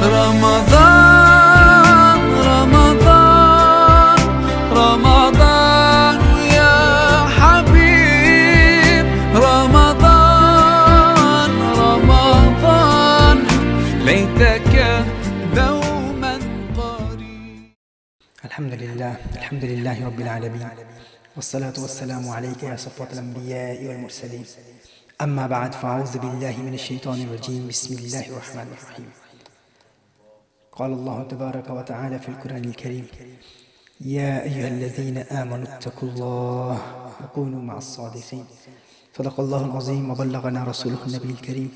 رمضان رمضان رمضان يا حبيب رمضان رمضان ليتك دوما قريب. الحمد لله رب العالمين، والصلاة والسلام عليك يا صفوة الأنبياء والمرسلين. أما بعد، فأعوذ بالله من الشيطان الرجيم. بسم الله الرحمن الرحيم. قال الله تبارك وتعالى في القرآن الكريم: يا أيها الذين آمنوا اتقوا الله وكونوا مع الصادقين. صدق الله العظيم وبلغنا رسوله النبي الكريم.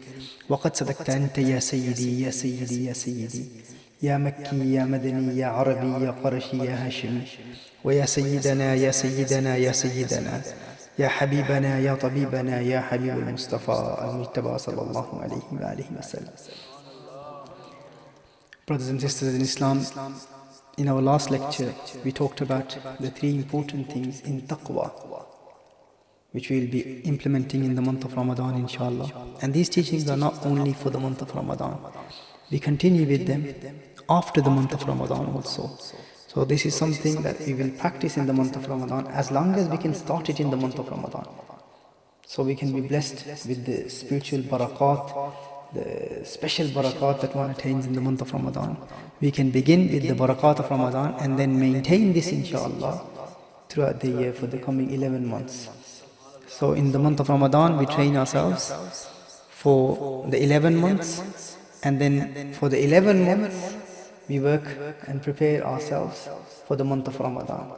وقد صدقت أنت يا سيدي يا سيدي يا سيدي، يا مكي يا مدني يا عربي يا قرشي يا هاشمي، ويا سيدنا يا سيدنا يا سيدنا، يا حبيبنا يا طبيبنا يا حبيب المصطفى المجتبى صلى الله عليه وآله وسلم. Brothers and sisters in Islam, in our last lecture we talked about the three important things in taqwa, which we will be implementing in the month of Ramadan, inshallah. And these teachings are not only for the month of Ramadan. We continue with them after the month of Ramadan also. So this is something that we will practice in the month of Ramadan as long as we can start it in the month of Ramadan. So we can be blessed with the spiritual barakat, the special barakat that one attains in the month of Ramadan. We can begin with the barakat of Ramadan and then maintain this, inshallah, throughout the year for the coming 11 months. So in the month of Ramadan we train ourselves for the 11 months, and then for the 11 months we work and prepare ourselves for the month of Ramadan.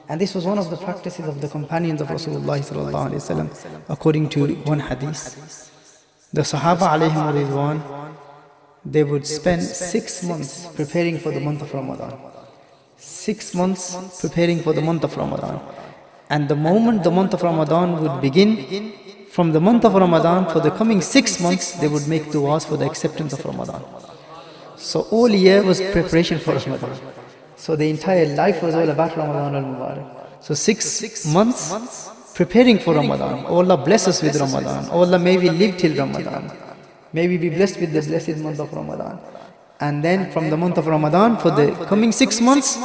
And this was one of the practices of the companions of Rasulullah sallallahu alaihi wasallam. According to one hadith, the Sahaba alayhim ridwan, they would spend 6 months preparing for the month of Ramadan. 6 months preparing for the month of Ramadan. And the moment the month of Ramadan would begin, from the month of Ramadan for the coming 6 months, they would make du'as for the acceptance of Ramadan. So all year was preparation for Ramadan. So the entire life was all about Ramadan al-Mubarak. So 6 months preparing for Ramadan. Oh Allah bless us with Ramadan. Oh Allah, may we live till Ramadan. May we be blessed with the blessed month of Ramadan. And then from the month of Ramadan for the coming 6 months,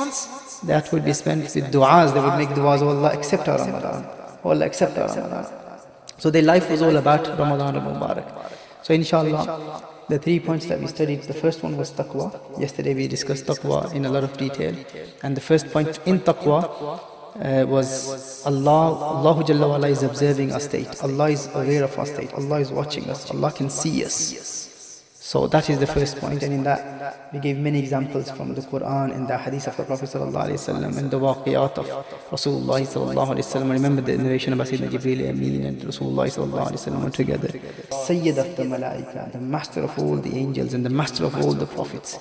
that would be spent with du'as. They would make du'as, oh Allah accept our Ramadan. Oh Allah accept our Ramadan. So their life was all about Ramadan al-Mubarak. So inshallah, the 3 points that we studied, the first one was taqwa. Yesterday we discussed taqwa in a lot of detail. And the first point in taqwa was Allahu Jalla wa Ala is observing our state. Allah is aware of our state. Allah is watching us. Allah can see us. So that is the first point. And in that we gave many examples from the Quran and the hadith of the Prophet sallallahu alaihi wasallam and the waqiyat of Rasulullah sallallahu alaihi wasallam. Remember the narration about Sayyidina Jibreel Ameen and Rasulullah sallallahu alaihi wasallam were together. Sayyid of the Malaika, the master of all the angels and the master of all the prophets.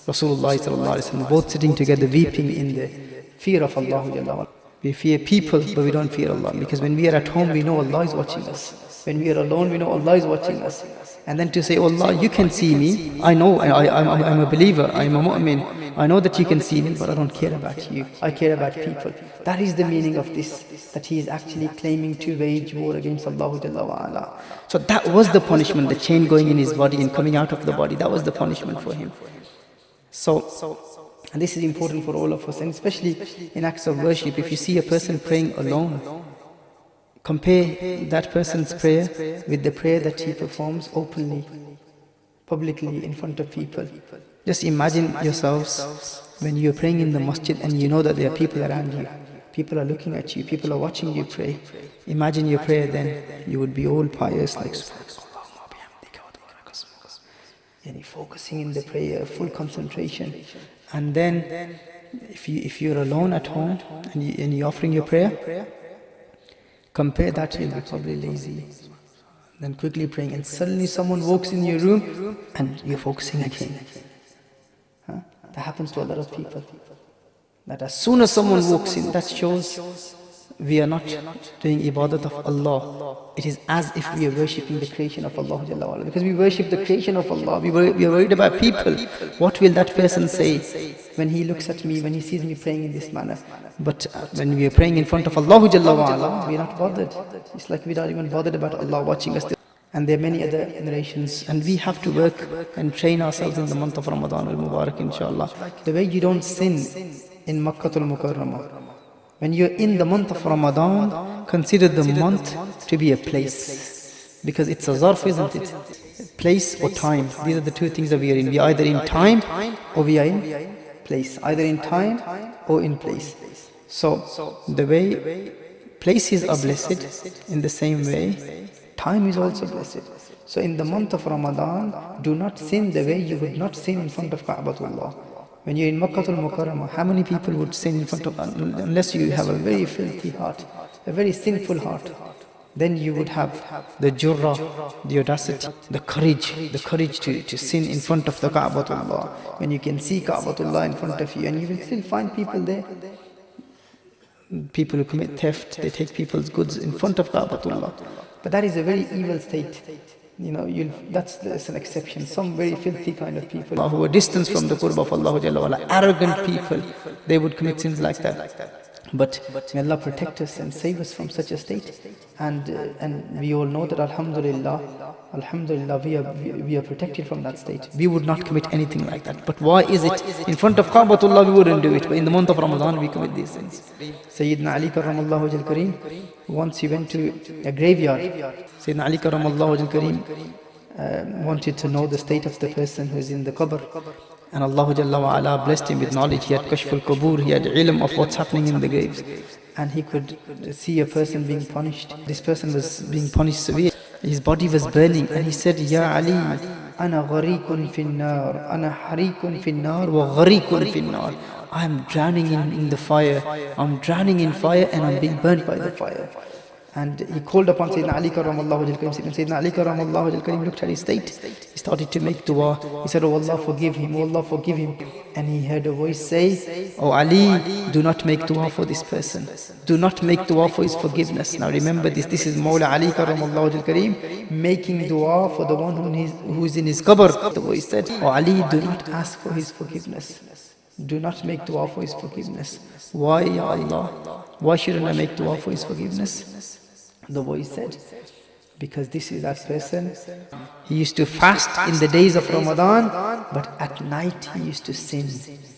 Rasulullah sallallahu alaihi wasallam, both sitting together weeping in the fear of Allah Jalla wa Ala. We fear people, but we don't fear Allah, because when we are at home we know Allah is watching us. When we are alone we know Allah is watching us. And then to say, oh Allah, you can see me. I know, I'm a believer, I'm a mu'min. I know that you can see me, but I don't care about you. I care about people. That is the meaning of this, that he is actually claiming to wage war against Allah Jalla wa Ala. So that was the punishment, the chain going in his body and coming out of the body. That was the punishment for him. So, and this is important for all of us, and especially in acts of worship. If you see a person praying alone, compare that person's prayer with the prayer that he performs openly, publicly, in front of people. Just imagine yourselves when you're praying in the masjid and you know that there are people around you. People are looking at you, people are watching you pray. Imagine your prayer then. You would be all pious, like focusing in the prayer, full concentration. And then if you're alone at home and you're offering your prayer, compare that, you'll be probably lazy. Then quickly praying, and suddenly someone walks in your room and you're focusing again. That happens to a lot of people. That as soon as someone walks in, that shows we are not doing ibadat of Allah. It is as if we are worshipping the creation of Allah Jalla wa Ala. Because we worship the creation of Allah, we are worried about people. What will that person say when he looks at me, when he sees me praying in this manner? But when we are praying in front of Allah Jalla wa Ala, we are not bothered. It's like we are not even bothered about Allah watching us. And there are many other narrations. And we have to work and train ourselves in the month of Ramadan al-Mubarak, inshallah. The way you don't sin in Makkah al-Mukarramah. When you're in the month of Ramadan, consider the month to be a place. Because it's a zarf, isn't it? Place or time. These are the two things that we are in. We are either in time or we are in place. Either in time or in place. So, the way places are blessed, in the same way, time is also blessed. So in the month of Ramadan, do not sin the way you would not sin in front of Ka'batullah. When you're in Makkah al-Mukarramah, how many people would sin in front of, unless you have a very filthy heart, a very sinful heart, then you would have the jurra, the audacity, the courage to sin in front of the Ka'batullah. When you can see Ka'batullah in front of you, and you will still find people there. People who commit theft, they take people's goods in front of Ka'batullah. But that is a very evil state. You know, that's an exception. Some very filthy kind of people who are distant from the qurb of Allah Jalla wa'ala, arrogant people, they would commit sins like that. But may Allah protect us and save us from such a state. And we all know that Alhamdulillah, we are protected from that state. We would not commit anything like that. But why is it in front of Ka'batullah we wouldn't do it, but in the month of Ramadan we commit these sins? Sayyidina Ali karramallahu wajhal kareem, once he went to a graveyard. Sayyidina Ali karramallahu wajhal kareem wanted to know the state of the person who is in the qabr. And Allah Jalla wa Ala blessed him with knowledge. He had kashful qubur, he had ilm of what's happening in the graves. And he could see a person being punished. This person was being punished severely. His body was burning, and he said, Ya Ali, ana gharikun fin nar, ana harikun fin nar, wa gharikun fin nar. I am drowning in the fire. I'm drowning in fire, and I'm being burnt by the fire. And he called upon Sayyidina Ali karramallahu wajhal kareem. Sayyidina Ali karramallahu wajhal kareem looked at his state. He started to make dua. He said, Oh Allah, forgive him. Oh Allah, forgive him. And he heard a voice say, Oh Ali, do not make dua for this person. Do not make dua for his forgiveness. Now remember this. This is Mawla Ali karramallahu wajhal kareem making dua for the one who is in his qabr. The voice said, Oh Ali, do not ask for his forgiveness. Do not make dua for his forgiveness. Why, Ya Allah? Why shouldn't I make dua for his forgiveness? The voice said, because this is that person. He used to fast in the days of Ramadan, but at night he used to sin.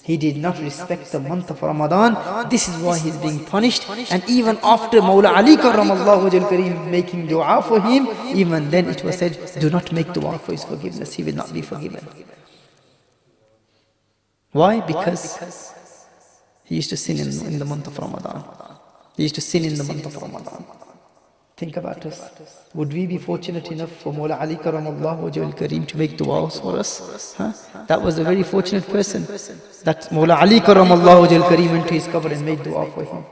He did not respect the month of Ramadan. This is why he's being punished. And even after Mawla Ali karramallahu wajhal kareem making dua for him, even then it was said, do not make dua for his forgiveness. He will not be forgiven. Why? Because he used to sin in the month of Ramadan. He used to sin in the month of Ramadan. Think about us. Would we be fortunate enough for Mawla Ali karramallahu wajhal kareem to make du'as for us? That was a very fortunate person. That Mawla Ali karramallahu wajhal kareem went to his qabr and made dua for him.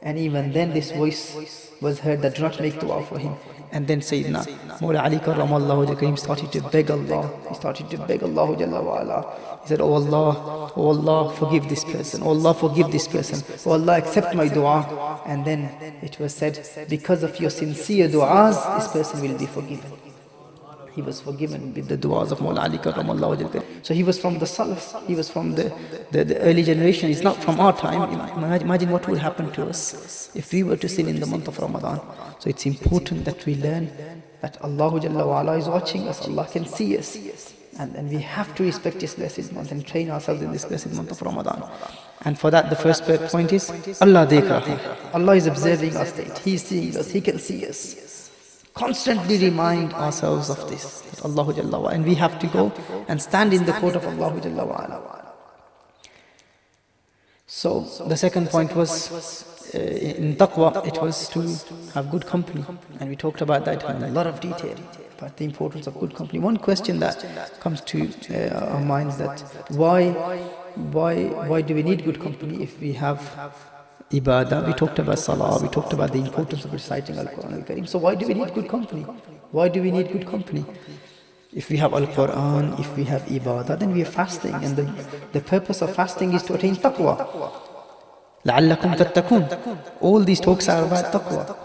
And even then this voice was heard that do not make dua for him. And then Sayyidina Mawla Ali karramallahu wajhal kareem started to beg Allah. He started to beg Allah Jalla wa Ala. He said, Oh Allah, forgive this person. Oh Allah, forgive this person. Oh Allah, accept my dua. And then it was said, because of your sincere du'as, this person will be forgiven. He was forgiven with the du'as of Mawla Ali karramallahu wajhal kareem. So he was from the Salaf. He was from the early generation. He's not from our time. Imagine what would happen to us if we were to sin in the month of Ramadan. So it's important that we learn that Allah Jalla wa Ala is watching us. Allah can see us. And we have to respect this blessed month and train ourselves in this blessed month of Ramadan. And for that, the first point is, Allah dekh raha hai. Allah is observing our state. He is seeing us. He can see us. Constantly remind ourselves of this. That Allah Jalla wa Ala. And we have to go and stand in the court of Allah Jalla wa Ala. So, the second point was, in taqwa, it was to have good company. And we talked about that in a lot of detail. About the importance of good company. One question that comes to our minds, that why do we need good company if we have ibadah? We talked about salah, we talked about the importance of reciting Al-Quran Al-Kareem. So why do we need good company? Why do we need good company? If we have Al-Quran, if we have ibadah, then we are fasting. And the purpose of fasting is to attain taqwa. لَعَلَّكُمْ تَتَّقُونَ. All these talks are about taqwa.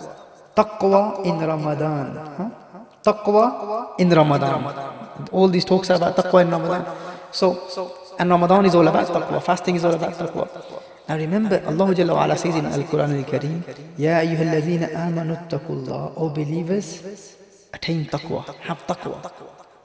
Taqwa in Ramadan. Taqwa in Ramadan. All these talks are about taqwa in Ramadan. And Ramadan is all about taqwa. Fasting is all about taqwa. Now remember, Allah Jalla wa Ala says in Al-Quran Al-Kareem, Ya ayyuhalladhina amanu attaqullah. O believers, attain taqwa, have taqwa,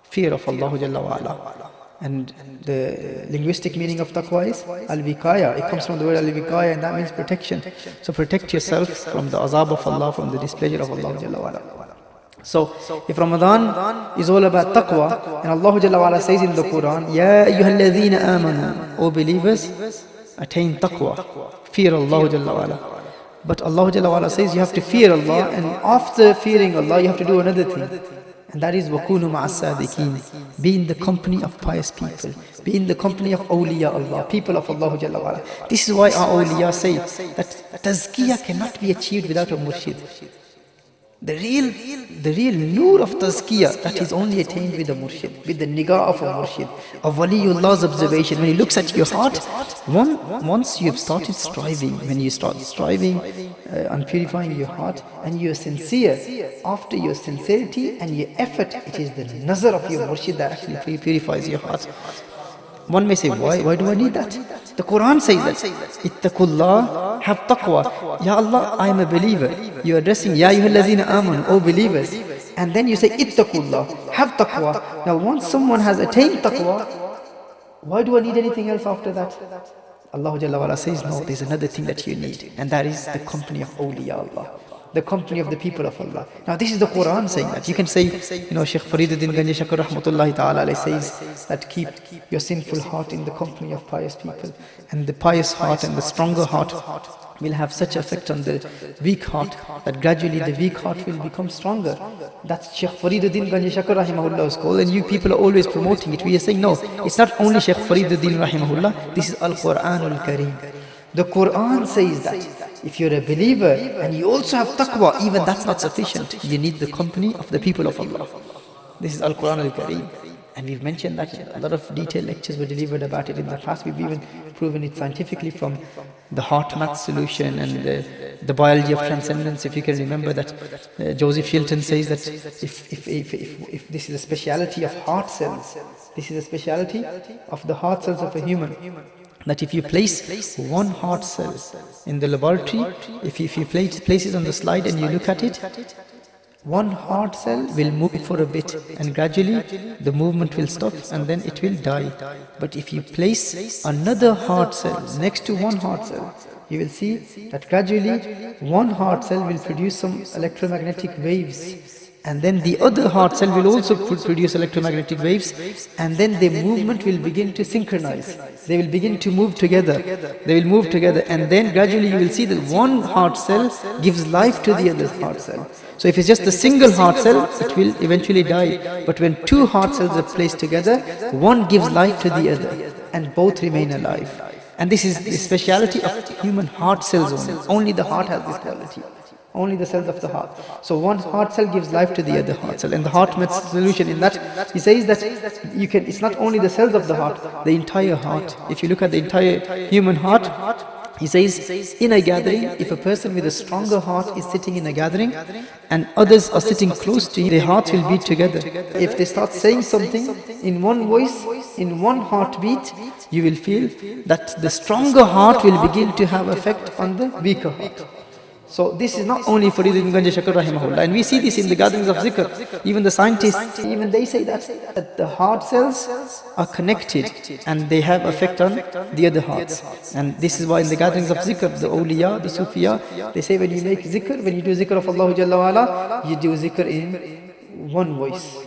fear of Allah Jalla wa Ala. And the linguistic meaning of taqwa is al-wiqaya. It comes from the word al-wiqaya, and that means protection. So protect yourself from the azab of Allah, from the displeasure of Allah Jalla wa Ala. So if Ramadan is all about taqwa, and Allah Jalla wa Ala says in the Quran, Ya ayyuhalladhina amanu, O believers, attain taqwa, fear Allah Jalla wa Ala. But Allah Jalla wa Ala says you have to fear Allah, and after fearing Allah you have to do another thing. And that is وَكُونُوا مَعَ الصَّادِقِينَ. Be in the company of pious people. Be in the company of awliya Allah, people of Allah Jalla wa Ala. This is why our awliya say that tazkiyah cannot be achieved without a murshid. The real nur of tazkiyah, that is only attained with a murshid, with the nigah of a murshid, of waliullah's observation. When he looks at your heart, once you have started striving, when you start striving on purifying your heart, and you are sincere, after your sincerity and your effort, it is the nazar of your murshid that actually purifies your heart. One may say, why do I need that? The Quran says that, Ittaqullah, have taqwa. Ya Allah, I am a believer. You are addressing, Ya ayyuhallazina amanu, O believers. And then you say, Ittaqullah, have taqwa. Now once someone has attained taqwa, why do I need anything else after that? Allah Jalla wa Ala says, no, there's another thing that you need. And that is the company of awliya Allah, the company of the people of Allah. Now this is the Quran saying that. You can say, Shaykh Fariduddin Ganji Shakur Rahmatullahi Ta'ala says that keep your sinful heart in the company of pious people. And the pious heart and the stronger heart will have such effect on the weak heart that gradually the weak heart will become stronger. That's Shaykh Fariduddin Ganji Shakur Rahimahullah's call, and you people are always promoting it. We are saying, no, it's not only Shaykh Fariduddin Rahimahullah, this is Al-Quranul Kareem. The Quran says that if you're a believer and you also have taqwa, even that's not sufficient. You need the company of the people of Allah. This is Al-Quran Al-Kareem. And we've mentioned that a lot of detailed lectures were delivered about it in the past. We've even proven it scientifically from the heart math solution and the biology of transcendence. If you can remember that Joseph Shilton says that if this is a speciality of heart cells, this is a speciality of the heart cells of a human, that if you place one heart cell in the laboratory, if you place it on the slide and you look at it, one heart cell will move for a bit, and gradually the movement will stop and then it will die. But if you place another heart cell next to one heart cell, you will see that gradually one heart cell will produce some electromagnetic waves, and then the other heart cell will also produce electromagnetic waves, and then the movement will begin to synchronize. They will begin to move together. They will move together, and then gradually you will see that one heart cell gives life to the other heart cell. So if it's just a single heart cell, it will eventually die. But when two heart cells are placed together, one gives life to the other, and both remain alive. And this is the speciality of human heart cells only. Only the heart has this quality. Only the cells of the heart. So one heart cell gives life to the other heart cell. And the heart math solution in that, he says that it's not only the cells of the heart, the entire heart. If you look at the entire human heart, he says, in a gathering, if a person with a stronger heart is sitting in a gathering and others are sitting close to him, their hearts will beat together. If they start saying something in one voice, in one heartbeat, you will feel that the stronger heart will begin to have effect on the weaker heart. So this is not only Fariduddin Ganji Shakur Rahimahullah, and we see this in the gatherings of zikr. Even the scientists, even they say that the heart cells are connected and they have effect on the other hearts. And this is why in the gatherings of zikr, the awliya, the sufiya, they say when you make zikr, when you do zikr of Allah Jalla wa Ala, you do zikr in one voice,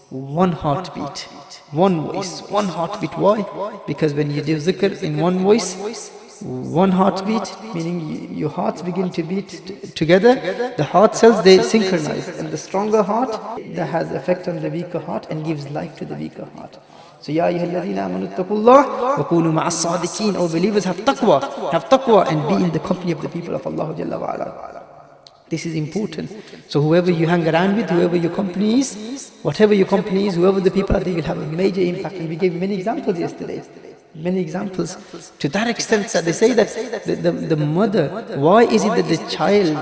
one heartbeat, one voice, one heartbeat. Why? Because when you do zikr in one voice, one heartbeat, meaning your hearts begin to beat together, the heart cells, they synchronize, and the stronger heart that has effect on the weaker heart and gives life to the weaker heart. So Ya ayyuhalladhina amanu ittaqullah wa kunu ma'as sadiqeen. O believers, have taqwa and be in the company of the people of Allah Jalla wa Ala. This is important. So whoever you hang around with, whoever your company is, whatever your company is, whoever the people are, they will have a major impact. And we gave many examples yesterday. Many examples to that extent that they say that the mother, why is it that the child,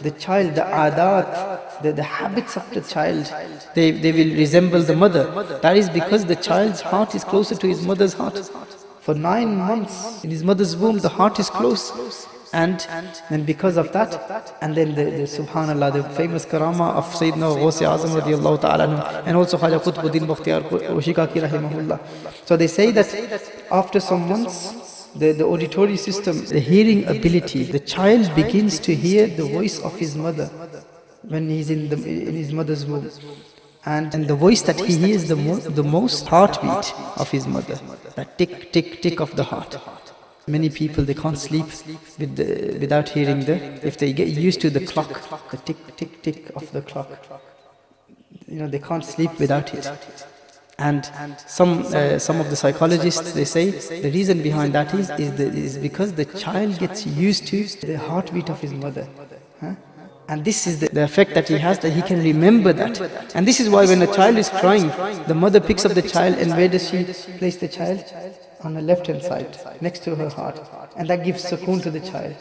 the adat, the habits of the child, they will resemble the mother? That is because the child's heart is closer to his mother's heart. For 9 months in his mother's womb, the heart is close. And then because of that, and then the subhanallah, the famous karama of Sayyidina Ghaus Azam radiyallahu ta'ala anhu, and also Khaja Qutbuddin Bakhtiyar Shikaki rahimahullah. So they say that after some months, the auditory system, the hearing ability, the child begins to hear the voice of his mother when he's in his mother's womb. And the voice that he hears the most, heartbeat of his mother, that tick, tick, tick of the heart. Many people, they can't sleep without hearing if they get used to the clock, the tick, tick, tick of the clock, they can't sleep without it. And some of the psychologists, they say the reason behind that is because the child gets used to the heartbeat of his mother. And this is the effect that he has, that he can remember that. And this is why when a child is crying, the mother picks up the child, and where does she place the child? On the left hand side, next to her heart. And that gives sukoon to the child.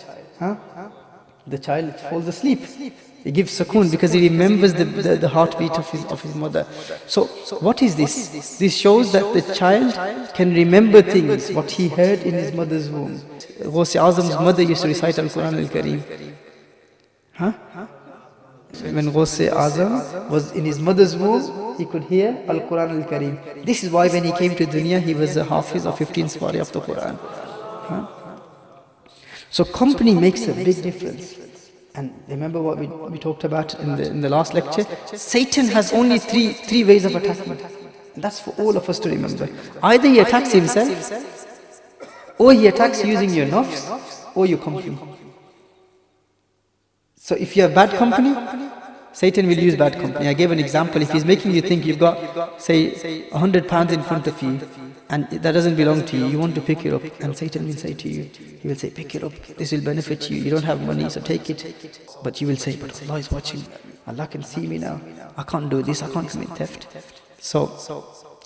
The child falls asleep. It gives sukoon because he remembers the heartbeat of his mother. So what is this? This shows that the child can remember things, what he heard in his mother's womb. Ghaus Azam's mother used to recite Al-Quran Al-Kareem. When Ghaus Azam was in his mother's womb, he could hear Al-Quran Al-Kareem. This is why when he came to dunya, he was a hafiz of 15 Swari of the Quran. So company makes a big difference. And remember what we talked about in the last lecture? Satan has only three ways of attacking. And that's for all of us to remember. Either he attacks himself, or he attacks using your nafs, or your company. So if you have bad company, Satan will use bad company. I gave an example. If he's making you think you've got, say, 100 pounds in front of you, and that doesn't belong to you, you want to pick it up, and Satan will say to you, he will say, pick it up, this will benefit you, you don't have money, so take it. But you will say, but Allah is watching, Allah can see me now, I can't do this, I can't commit theft. So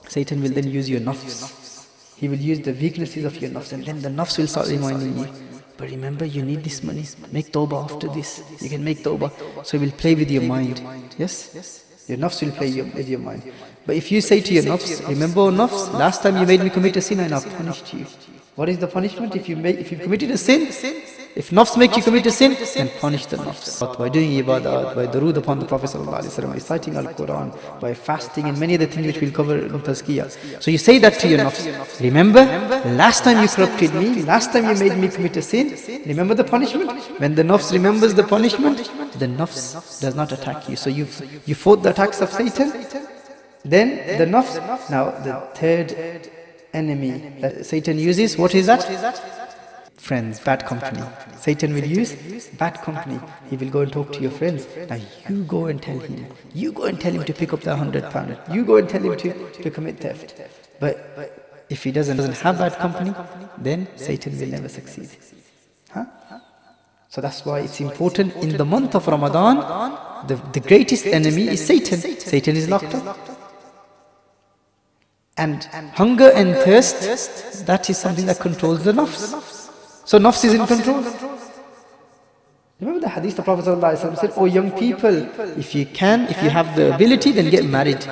Satan will then use your nafs. He will use the weaknesses of your nafs, and then the nafs will start reminding you, but remember, you need this money, make tawbah after this, you can make tawbah. So he will play with your mind. Yes? Your nafs will play with your mind. But if you say to your nafs, remember, oh nafs, last time you made me commit a sin, I now punished you. What is the punishment? If you committed a sin, if nafs make you commit a sin, then punish the nafs. But by doing ibadat, by durood upon the Prophet ﷺ, by reciting Al-Quran, by fasting, and many other things which we'll cover in Tazkiyah. So you say that to your nafs. Remember, last time you corrupted me, last time you made me commit a sin, remember the punishment? When the nafs remembers the punishment, the nafs does not attack you. So you fought the attacks of Satan, then the nafs. Now the third enemy that Satan uses, what is that? Friends, bad company. Satan will use bad company. He will go and talk to your friends. Now you go and tell him. You go and tell him to pick up the 100 pound. You go and tell him to commit theft. But if he doesn't have bad company, then Satan will never succeed. So that's why it's important in the month of Ramadan, the greatest enemy is Satan. Satan is locked up. And hunger and thirst, that is something that controls the nafs. So nafs is in control. Remember the hadith the Prophet ﷺ said, oh young people, if you have the ability, then get married.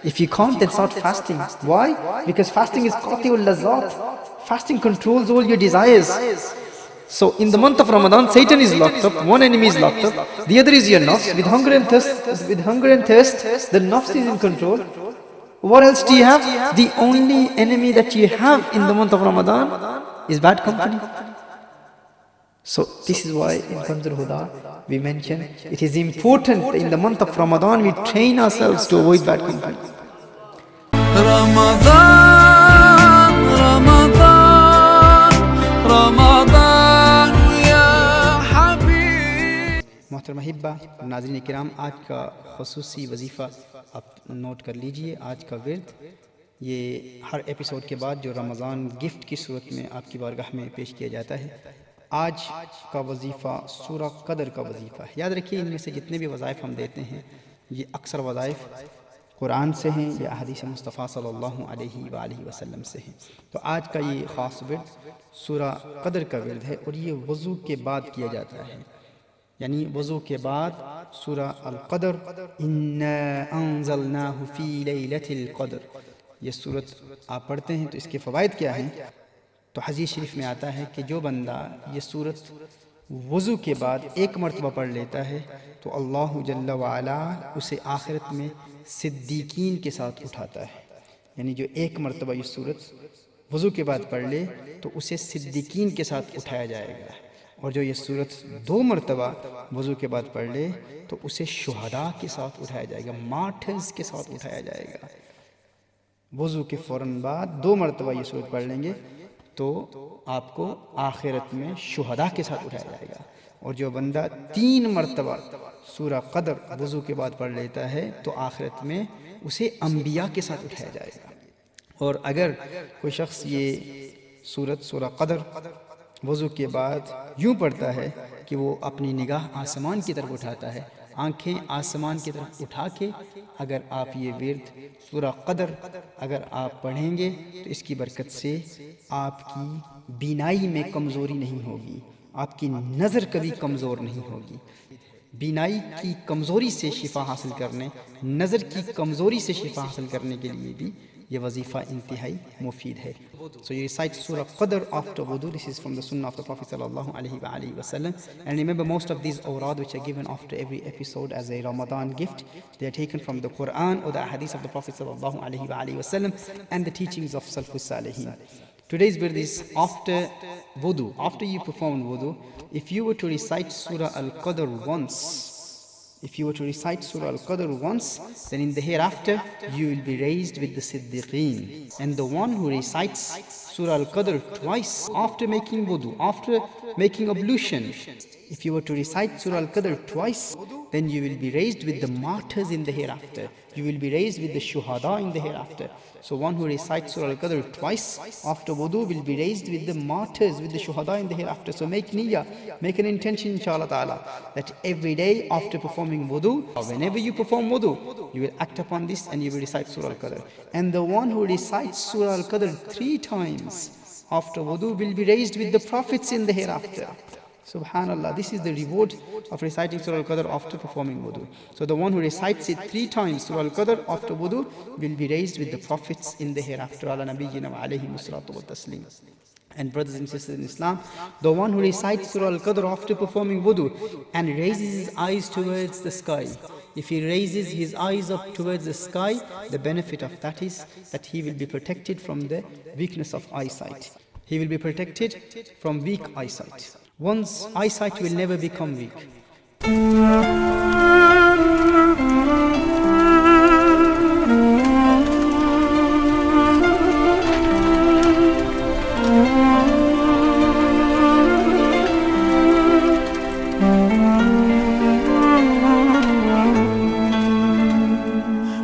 If you can't, then start fasting. Why? Because fasting is qati'ul lazat. Fasting controls all your desires. So in the month of Ramadan, Satan is locked up, one enemy is locked up, the other is your nafs. With hunger and thirst, the nafs is in control. What else do you have? The only enemy that you have in the month of Ramadan is bad company. So this is why in Kanzul Huda we mention it is important in the month of Ramadan we train ourselves to avoid bad company. Ramadan, ya Habib. Muhtarama Hibba, नाज़रीन किराम, आज का ख़ुसूसी वजीफ़ा आप note कर लीजिए. आज का विर्द ये हर एपिसोड के बाद जो रमज़ान गिफ्ट की सूरत में आपकी बारगाह में पेश किया जाता है. आज का वजीफ़ा सूरह क़दर का वजीफ़ा है. याद रखिए, इनमें से जितने भी वज़ाइफ हम देते हैं ये अक्सर वज़ाइफ कुरान से हैं या हदीस मुस्तफ़ा सल्लल्लाहु अलैहि वसल्लम से हैं. तो आज का ये ख़ास विर्द सूरह क़दर का विर्द है और ये वज़ू के बाद किया जाता है. यानी वज़ू के बाद सूरह अल-क़दर, इन्ना अंज़लनाहु फ़ी लैलतिल क़दर, ये सूरत आप पढ़ते हैं तो इसके फ़वाइद क्या हैं. तो हदीस शरीफ में आता है कि जो बंदा ये सूरत وضو کے بعد ایک مرتبہ پڑھ لیتا ہے تو اللہ جل وعلا اسے آخرت میں صدیقین کے ساتھ اٹھاتا ہے. یعنی جو ایک مرتبہ یہ سورت وضو کے بعد پڑھ لے تو اسے صدیقین کے ساتھ اٹھایا جائے گا، اور جو یہ سورت 2 مرتبہ وضو کے بعد پڑھ لے تو اسے شہداء کے ساتھ اٹھایا جائے گا، مارٹرز کے ساتھ اٹھایا جائے گا. وضو کے فوراً بعد 2 مرتبہ یہ سورت پڑھ لیں گے تو آپ کو آخرت میں شہداء کے ساتھ اٹھایا جائے گا. اور جو بندہ 3 مرتبہ سورہ قدر وضو کے بعد پڑھ لیتا ہے تو آخرت میں اسے انبیاء کے ساتھ اٹھایا جائے گا. اور اگر کوئی شخص یہ سورہ قدر وضو کے بعد یوں پڑھتا ہے کہ وہ اپنی نگاہ آسمان کی طرف اٹھاتا ہے، آنکھیں آسمان کی طرف اٹھا کے اگر آپ یہ ورد سورہ قدر اگر آپ پڑھیں گے تو اس کی برکت سے آپ کی بینائی میں کمزوری نہیں ہوگی، آپ کی نظر کبھی کمزور نہیں ہوگی. بینائی کی کمزوری سے شفا حاصل کرنے، نظر کی کمزوری سے شفا حاصل کرنے کے لیے بھی یہ وظیفہ انتہائی مفید ہے. So you recite Surah Qadr after wudu. This is from the sunnah of the Prophet sallallahu alaihi wasallam. And remember, most of these awrad which are given after every episode as a Ramadan gift, they are taken from the Quran or the hadith of the Prophet sallallahu alaihi wasallam and the teachings of Salafus Salihin. Today's birth is after wudu. After you perform wudu, if you were to recite Surah Al-Qadr once, then in the hereafter you will be raised with the Siddiqeen. And the one who recites Surah Al-Qadr twice after making wudu, after making ablution, if you were to recite Surah Al-Qadr twice, then you will be raised with the martyrs in the hereafter. You will be raised with the shuhada in the hereafter. So one who recites Surah Al-Qadr twice after wudu will be raised with the martyrs, with the shuhada in the hereafter. So make niyyah, make an intention inshallah ta'ala, that every day after performing wudu, or whenever you perform wudu, you will act upon this and you will recite Surah Al-Qadr. And the one who recites Surah Al-Qadr 3 times after wudu will be raised with the prophets in the hereafter. Subhanallah, this is the reward of reciting Surah Al-Qadr after performing wudu. So the one who recites it 3 times, Surah Al-Qadr after wudu, will be raised with the prophets in the hereafter. Ala nabiyyina wa alayhi musallatu wa taslim. And brothers and sisters in Islam, the one who recites Surah Al-Qadr after performing wudu and raises his eyes towards the sky, if he raises his eyes up towards the sky, the benefit of that is that he will be protected from the weakness of eyesight. He will be protected from weak eyesight. One's eyesight will never become weak.